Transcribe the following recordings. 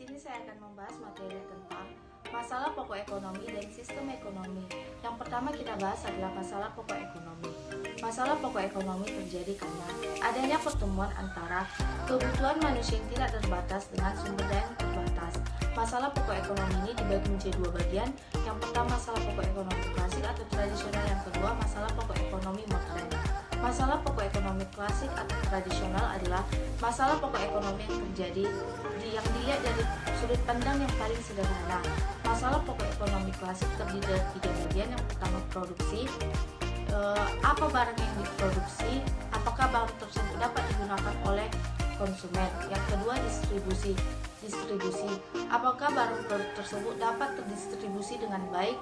sini saya akan membahas materi tentang masalah pokok ekonomi dan sistem ekonomi. Yang pertama kita bahas adalah masalah pokok ekonomi. Masalah pokok ekonomi terjadi karena adanya pertemuan antara kebutuhan manusia yang tidak terbatas dengan sumber daya yang terbatas. Masalah pokok ekonomi ini dibagi menjadi dua bagian. Yang pertama masalah pokok ekonomi klasik atau tradisional, yang kedua masalah pokok ekonomi modern. Masalah pokok ekonomi klasik atau tradisional adalah masalah pokok ekonomi yang terjadi yang dilihat dari sudut pandang yang paling sederhana. Masalah pokok ekonomi klasik terdiri dari tiga bagian. Yang pertama produksi, apa barang yang diproduksi, apakah barang tersebut dapat digunakan oleh konsumen. Yang kedua distribusi, apakah barang tersebut dapat terdistribusi dengan baik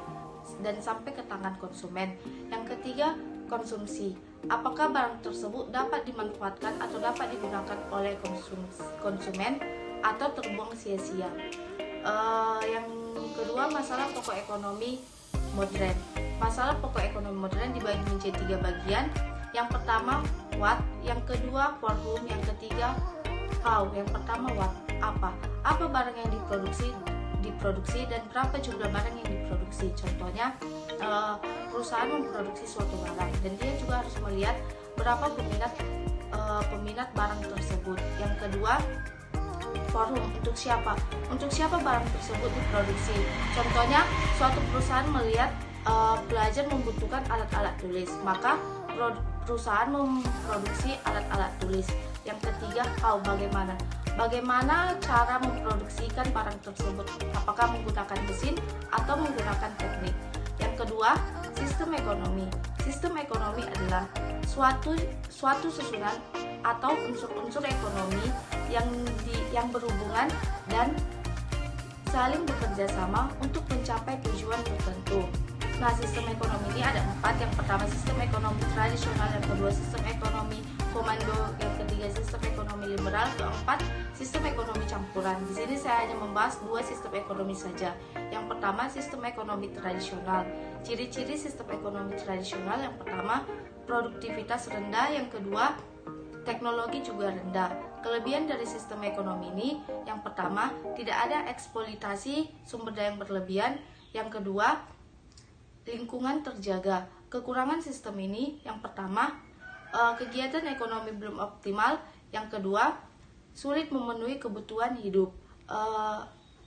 dan sampai ke tangan konsumen. Yang ketiga konsumsi, apakah barang tersebut dapat dimanfaatkan atau dapat digunakan oleh konsumen atau terbuang sia-sia. Yang kedua masalah pokok ekonomi modern. Masalah pokok ekonomi modern dibagi menjadi tiga bagian. Yang pertama what, yang kedua for whom, yang ketiga how. Yang pertama what, apa barang yang diproduksi dan berapa jumlah barang yang diproduksi. Contohnya perusahaan memproduksi suatu barang dan dia juga harus melihat berapa peminat barang tersebut. Yang kedua forum, untuk siapa barang tersebut diproduksi. Contohnya suatu perusahaan melihat pelajar membutuhkan alat-alat tulis, maka perusahaan memproduksi alat-alat tulis. Yang ketiga how, bagaimana cara memproduksikan barang tersebut, apakah menggunakan mesin atau menggunakan teknik. Yang kedua sistem ekonomi adalah suatu susunan atau unsur-unsur ekonomi yang berhubungan dan saling bekerja sama untuk mencapai tujuan tertentu. Nah, sistem ekonomi ini ada 4. Yang pertama sistem ekonomi tradisional, yang kedua sistem ekonomi komando, yang ketiga sistem ekonomi liberal, keempat sistem ekonomi campuran. Di sini saya hanya membahas 2 sistem ekonomi saja. Yang pertama sistem ekonomi tradisional. Ciri-ciri sistem ekonomi tradisional, yang pertama produktivitas rendah, yang kedua teknologi juga rendah. Kelebihan dari sistem ekonomi ini, yang pertama tidak ada eksploitasi sumber daya yang berlebihan, yang kedua lingkungan terjaga. Kekurangan sistem ini, yang pertama kegiatan ekonomi belum optimal, yang kedua sulit memenuhi kebutuhan hidup.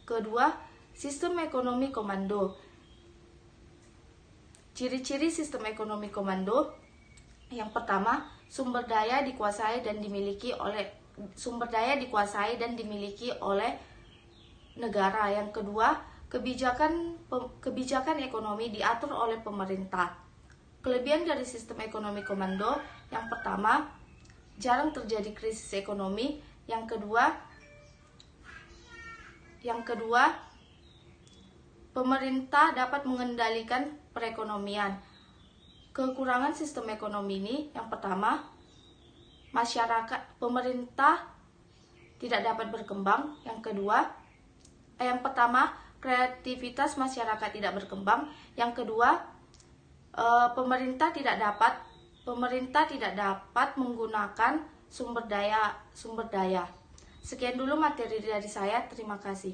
Kedua sistem ekonomi komando. Ciri-ciri sistem ekonomi komando, yang pertama sumber daya dikuasai dan dimiliki oleh negara. Yang kedua kebijakan ekonomi diatur oleh pemerintah. Kelebihan dari sistem ekonomi komando, yang pertama jarang terjadi krisis ekonomi, yang kedua pemerintah dapat mengendalikan perekonomian. Kekurangan sistem ekonomi ini, yang pertama pemerintah tidak dapat berkembang, yang pertama kreativitas masyarakat tidak berkembang, yang kedua pemerintah tidak dapat menggunakan sumber daya. Sekian dulu materi dari saya, terima kasih.